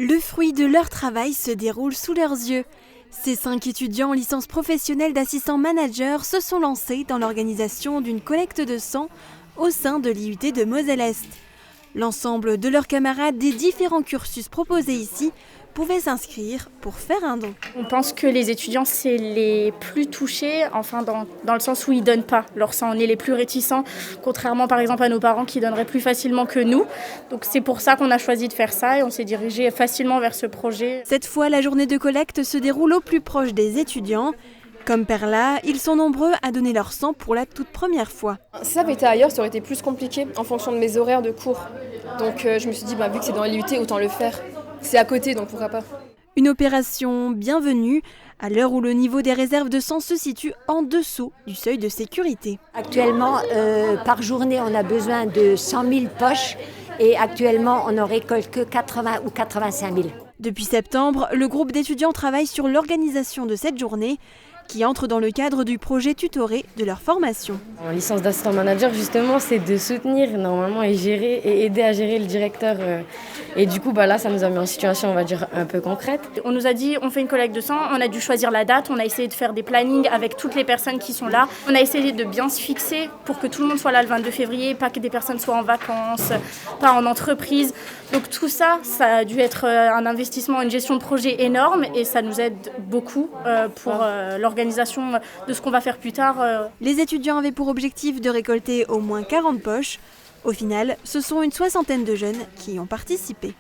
Le fruit de leur travail se déroule sous leurs yeux. Ces 5 étudiants en licence professionnelle d'assistant manager se sont lancés dans l'organisation d'une collecte de sang au sein de l'IUT de Moselle-Est. L'ensemble de leurs camarades des différents cursus proposés ici pouvaient s'inscrire pour faire un don. On pense que les étudiants, c'est les plus touchés, enfin dans le sens où ils ne donnent pas leur sang. On est les plus réticents, contrairement par exemple à nos parents qui donneraient plus facilement que nous. Donc c'est pour ça qu'on a choisi de faire ça et on s'est dirigé facilement vers ce projet. Cette fois, la journée de collecte se déroule au plus proche des étudiants. Comme Perla, ils sont nombreux à donner leur sang pour la toute première fois. Si ça avait été ailleurs, ça aurait été plus compliqué en fonction de mes horaires de cours. Donc je me suis dit, vu que c'est dans l'IUT, autant le faire. C'est à côté, donc pourquoi pas. Une opération bienvenue à l'heure où le niveau des réserves de sang se situe en dessous du seuil de sécurité. Actuellement, par journée, on a besoin de 100 000 poches et actuellement, on n'en récolte que 80 ou 85 000. Depuis septembre, le groupe d'étudiants travaille sur l'organisation de cette journée qui entre dans le cadre du projet tutoré de leur formation. En licence d'assistant manager, justement, c'est de soutenir normalement et gérer et aider à gérer le directeur. Et du coup, là, ça nous a mis en situation, on va dire, un peu concrète. On nous a dit, on fait une collecte de sang, on a dû choisir la date, on a essayé de faire des plannings avec toutes les personnes qui sont là. On a essayé de bien se fixer pour que tout le monde soit là le 22 février, pas que des personnes soient en vacances, pas en entreprise. Donc tout ça, ça a dû être un investissement, une gestion de projet énorme et ça nous aide beaucoup pour l'organisation de ce qu'on va faire plus tard. Les étudiants avaient pour objectif de récolter au moins 40 poches. Au final, ce sont une 60aine de jeunes qui y ont participé.